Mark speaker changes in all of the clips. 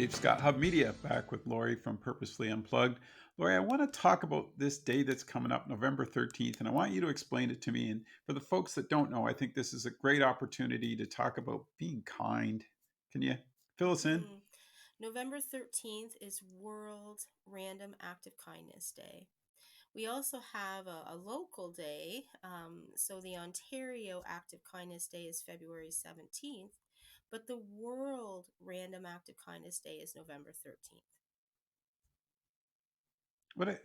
Speaker 1: Dave Scott, Hub Media, back with Lori from Purposefully Unplugged. Lori, I want to talk about this day that's coming up, November 13th, and I want you to explain it to me. And for the folks that don't know, I think this is a great opportunity to talk about being kind. Can you fill us in?
Speaker 2: Hmm. November 13th is World Random Act of Kindness Day. We also have a local day. So the Ontario Act of Kindness Day is February 17th, but the World Random Act of Kindness Day is November 13th.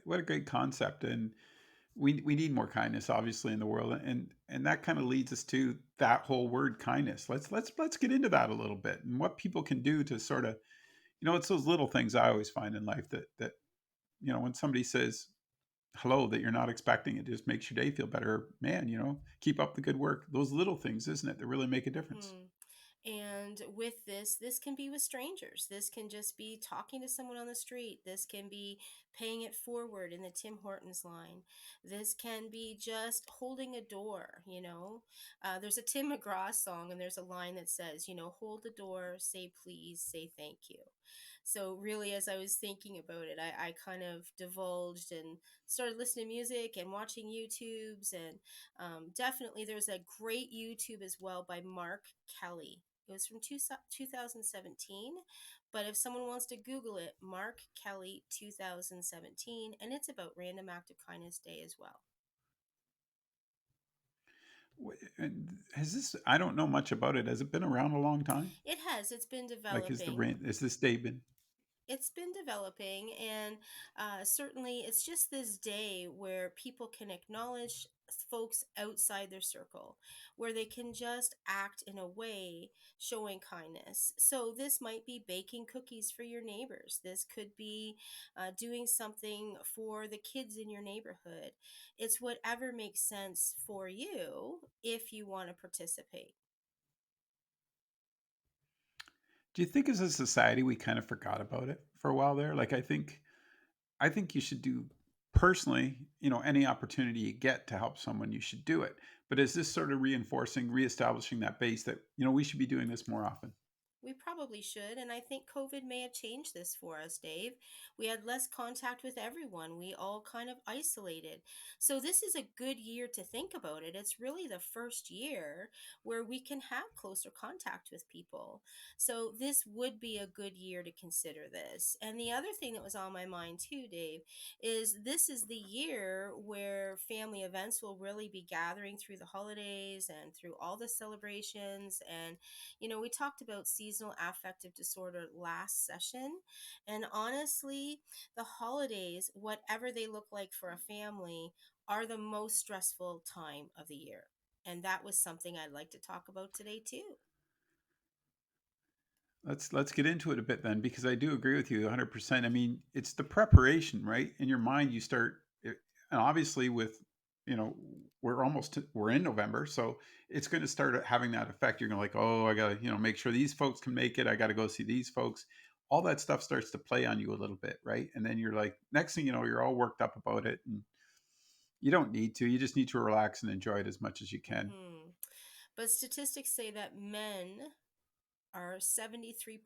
Speaker 1: What a great concept. And we need more kindness, obviously, in the world. And that kind of leads us to that whole word kindness. Let's get into that a little bit and what people can do to sort of, it's those little things I always find in life that when somebody says hello that you're not expecting, it just makes your day feel better. Man, keep up the good work. Those little things, isn't it, that really make a difference.
Speaker 2: Hmm. And with this can be with strangers. This can just be talking to someone on the street. This can be paying it forward in the Tim Hortons line. This can be just holding a door, you know. There's a Tim McGraw song, and there's a line that says, hold the door, say please, say thank you. So, really, as I was thinking about it, I kind of divulged and started listening to music and watching YouTubes. And definitely, there's a great YouTube as well by Mark Kelly. It was from 2017, but if someone wants to Google it, Mark Kelly 2017, and it's about Random Act of Kindness Day as well.
Speaker 1: And has this? I don't know much about it. Has it been around a long time?
Speaker 2: It has, it's been
Speaker 1: Like,
Speaker 2: developing.
Speaker 1: is this day been?
Speaker 2: It's been developing, and certainly it's just this day where people can acknowledge folks outside their circle, where they can just act in a way showing kindness. So this might be baking cookies for your neighbors. This could be doing something for the kids in your neighborhood. It's whatever makes sense for you if you want to participate.
Speaker 1: Do you think as a society we kind of forgot about it for a while there? Like, I think you should do personally, any opportunity you get to help someone, you should do it. But is this sort of reinforcing, reestablishing that base that, we should be doing this more often?
Speaker 2: We probably should, and I think COVID may have changed this for us, Dave. We had less contact with everyone. We all kind of isolated. So, this is a good year to think about it. It's really the first year where we can have closer contact with people. So, this would be a good year to consider this. And the other thing that was on my mind, too, Dave, is this is the year where family events will really be gathering through the holidays and through all the celebrations. And we talked about seasonal affective disorder last session. And honestly, the holidays, whatever they look like for a family, are the most stressful time of the year. And that was something I'd like to talk about today, too.
Speaker 1: Let's get into it a bit then, because I do agree with you 100%. I mean, it's the preparation, right? In your mind, you start, and obviously with, you know, we're in November, so it's going to start having that effect. You're going to like, oh, I got to, make sure these folks can make it. I got to go see these folks. All that stuff starts to play on you a little bit, right? And then you're like, next thing you know, you're all worked up about it, and you don't need to. You just need to relax and enjoy it as much as you can.
Speaker 2: Hmm. But statistics say that men are 73%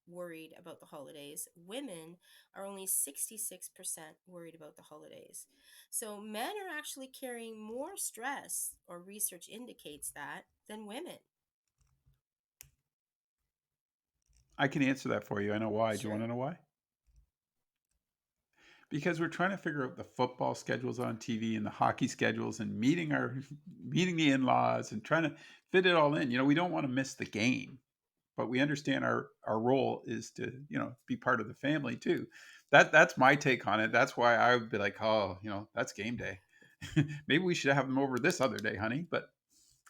Speaker 2: worried about the holidays. Women are only 66% worried about the holidays. So men are actually carrying more stress, or research indicates that, than women.
Speaker 1: I can answer that for you. I know why. Do you want
Speaker 2: Sure.
Speaker 1: to know why? Because we're trying to figure out the football schedules on TV and the hockey schedules and meeting the in-laws and trying to fit it all in. We don't want to miss the game, but we understand our role is to, be part of the family too. That's my take on it. That's why I would be like, oh, that's game day. Maybe we should have them over this other day, honey. But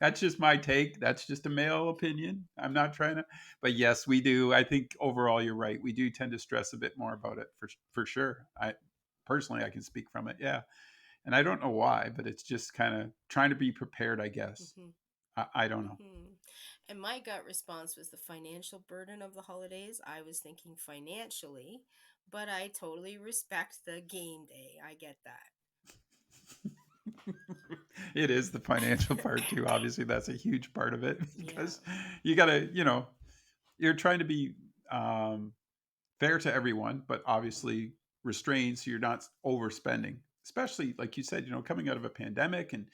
Speaker 1: that's just my take. That's just a male opinion. I'm not trying to, but yes, we do. I think overall, you're right. We do tend to stress a bit more about it for sure. I personally, I can speak from it. Yeah, and I don't know why, but it's just kind of trying to be prepared. I guess.
Speaker 2: Hmm.
Speaker 1: I don't know.
Speaker 2: Hmm. And my gut response was the financial burden of the holidays. I was thinking financially, but I totally respect the game day. I get that.
Speaker 1: It is the financial part too. Obviously, that's a huge part of it
Speaker 2: Yeah.
Speaker 1: because you got to, you're trying to be um, fair to everyone, but obviously restrained so you're not overspending. Especially like you said, coming out of a pandemic and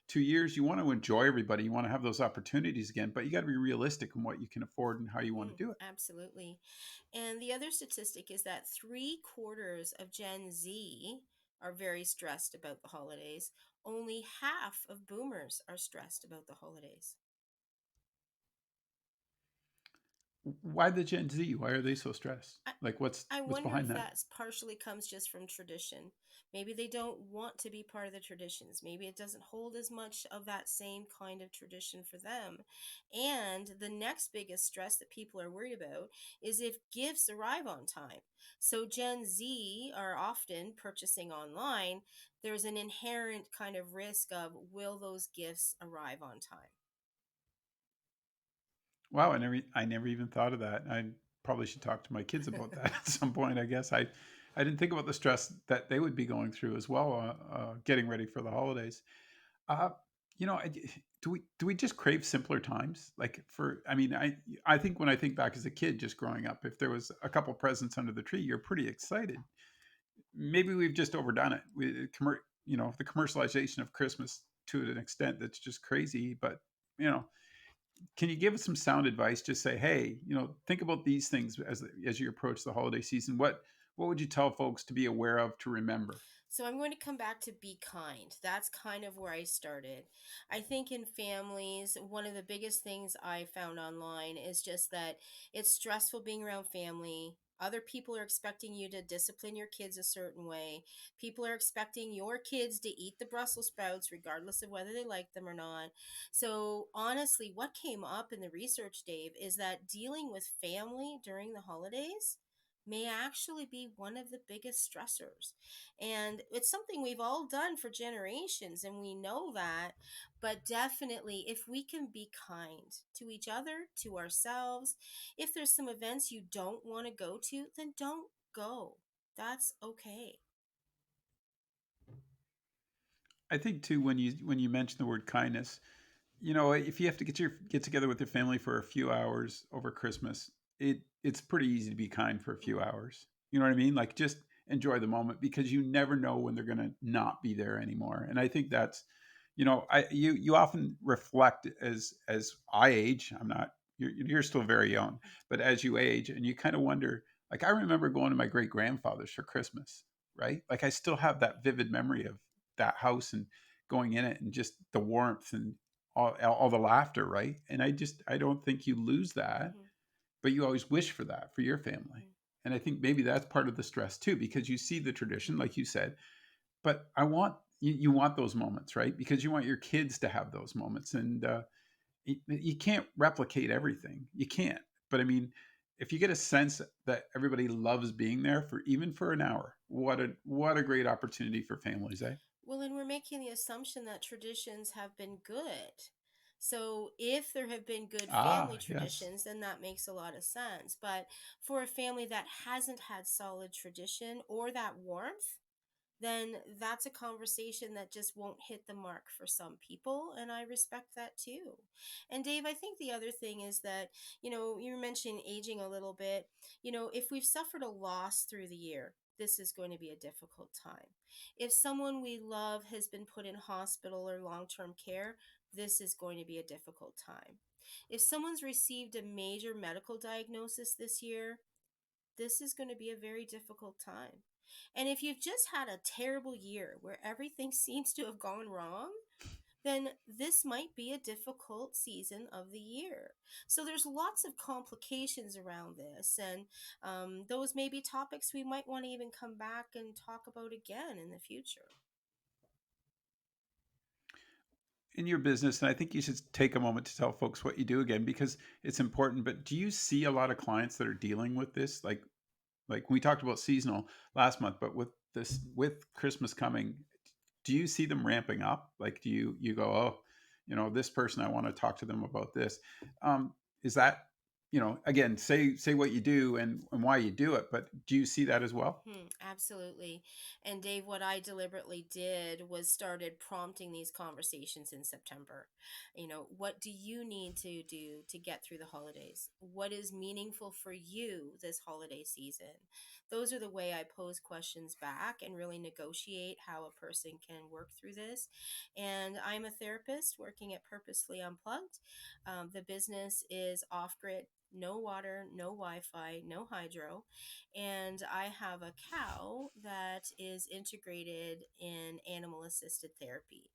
Speaker 1: 2 years, you want to enjoy everybody. You want to have those opportunities again, but you got to be realistic in what you can afford and how you want to do it.
Speaker 2: Absolutely. And the other statistic is that three-quarters of Gen Z are very stressed about the holidays. Only half of boomers are stressed about the holidays.
Speaker 1: Why the Gen Z? Why are they so stressed?
Speaker 2: I,
Speaker 1: Like
Speaker 2: I
Speaker 1: what's
Speaker 2: wonder
Speaker 1: behind
Speaker 2: if
Speaker 1: that?
Speaker 2: that's partially comes just from tradition. Maybe they don't want to be part of the traditions. Maybe it doesn't hold as much of that same kind of tradition for them. And the next biggest stress that people are worried about is if gifts arrive on time. So Gen Z are often purchasing online. There's an inherent kind of risk of will those gifts arrive on time?
Speaker 1: Wow, I never even thought of that. I probably should talk to my kids about that at some point. I guess I didn't think about the stress that they would be going through as well, getting ready for the holidays. Uh, do we just crave simpler times? Like I mean, I think when I think back as a kid, just growing up, if there was a couple presents under the tree, you're pretty excited. Maybe we've just overdone it. The commercialization of Christmas to an extent that's just crazy. But you know, can you give us some sound advice? Just say, hey, think about these things as you approach the holiday season. What would you tell folks to be aware of, to remember?
Speaker 2: So I'm going to come back to be kind. That's kind of where I started. I think in families, one of the biggest things I found online is just that it's stressful being around family. Other people are expecting you to discipline your kids a certain way. People are expecting your kids to eat the Brussels sprouts, regardless of whether they like them or not. So, honestly, what came up in the research, Dave, is that dealing with family during the holidays may actually be one of the biggest stressors. And it's something we've all done for generations, and we know that. But definitely, if we can be kind to each other, to ourselves, if there's some events you don't want to go to, then don't go. That's okay.
Speaker 1: I think too, when you mention the word kindness, if you have to get together with your family for a few hours over Christmas, it's pretty easy to be kind for a few
Speaker 2: Mhm.
Speaker 1: hours. You know what I mean? Like just enjoy the moment because you never know when they're going to not be there anymore. And I think that's, you often reflect as I age. I'm not you're still very young, but as you age and you kind of wonder, like I remember going to my great grandfather's for Christmas, right? Like I still have that vivid memory of that house and going in it and just the warmth and all the laughter, right? And I don't think you lose that,
Speaker 2: Mhm.
Speaker 1: but you always wish for that for your family.
Speaker 2: Mhm.
Speaker 1: And I think maybe that's part of the stress too, because you see the tradition, like you said, but you want those moments, right? Because you want your kids to have those moments, and you can't replicate
Speaker 2: Mhm.
Speaker 1: everything. You can't. But I mean, if you get a sense that everybody loves being there for even for an hour, what a great opportunity for families, eh?
Speaker 2: Well, and we're making the assumption that traditions have been good. So, if there have been good family
Speaker 1: Ah, yes.
Speaker 2: traditions, then that makes a lot of sense. But for a family that hasn't had solid tradition or that warmth, then that's a conversation that just won't hit the mark for some people. And I respect that too. And Dave, I think the other thing is that, you mentioned aging a little bit. If we've suffered a loss through the year, this is going to be a difficult time. If someone we love has been put in hospital or long term care, this is going to be a difficult time. If someone's received a major medical diagnosis this year, this is going to be a very difficult time. And if you've just had a terrible year where everything seems to have gone wrong, then this might be a difficult season of the year. So there's lots of complications around this, and those may be topics we might want to even come back and talk about again in the future.
Speaker 1: In your business, and I think you should take a moment to tell folks what you do again because it's important. But do you see a lot of clients that are dealing with this? Like we talked about seasonal last month, but with Christmas coming, do you see them ramping up? Like do you go, oh, this person, I want to talk to them about this. Is that again, say what you do and why you do it, but do you see that as well?
Speaker 2: Absolutely. And Dave, what I deliberately did was started prompting these conversations in September. What do you need to do to get through the holidays? What is meaningful for you this holiday season? Those are the way I pose questions back and really negotiate how a person can work through this. And I'm a therapist working at Purposefully Unplugged. The business is off grid. No water, no Wi Fi, no hydro, and I have a cow that is integrated in animal assisted therapy.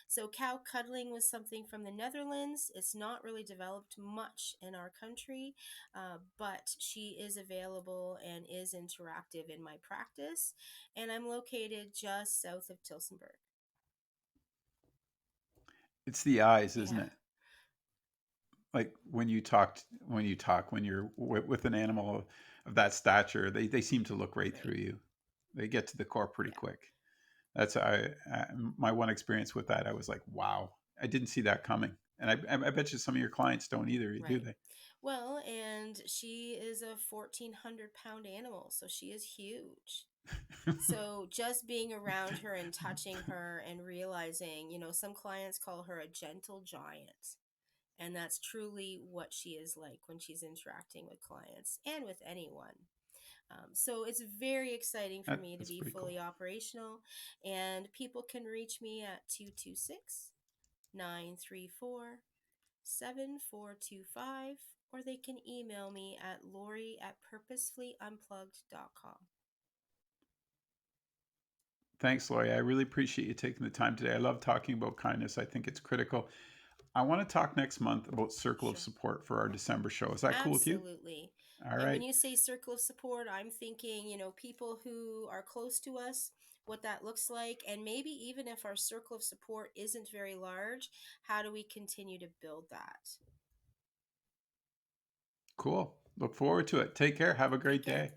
Speaker 2: So, cow cuddling was something from the Netherlands. It's not really developed much in our country, but she is available and is interactive in my practice. And I'm located just south of Tilsonburg.
Speaker 1: It's the eyes, isn't
Speaker 2: Yeah,
Speaker 1: it? Like when you're with an animal of that stature, they seem to look right
Speaker 2: right.
Speaker 1: through you. They get to the core pretty
Speaker 2: Yeah,
Speaker 1: quick. That's my one experience with that. I was like, wow, I didn't see that coming. And I bet you some of your clients don't either, do
Speaker 2: right.
Speaker 1: they?
Speaker 2: Well, and she is a 1,400-pound animal, so she is huge. So just being around her and touching her and realizing, some clients call her a gentle giant. And that's truly what she is like when she's interacting with clients and with anyone. So it's very exciting for me to
Speaker 1: That's
Speaker 2: be
Speaker 1: pretty cool.
Speaker 2: fully operational. And people can reach me at 226-934-7425, or they can email me at Lori@purposefullyunplugged.com.
Speaker 1: Thanks, Lori. I really appreciate you taking the time today. I love talking about kindness. I think it's critical. I want to talk next month about circle of
Speaker 2: Sure.
Speaker 1: support for our December show. Is that cool with you?
Speaker 2: Absolutely.
Speaker 1: All
Speaker 2: And when
Speaker 1: right.
Speaker 2: you say circle of support, I'm thinking, people who are close to us, what that looks like, and maybe even if our circle of support isn't very large, how do we continue to build that?
Speaker 1: Cool. Look forward to it. Take care. Have a
Speaker 2: Take
Speaker 1: great
Speaker 2: care.
Speaker 1: day.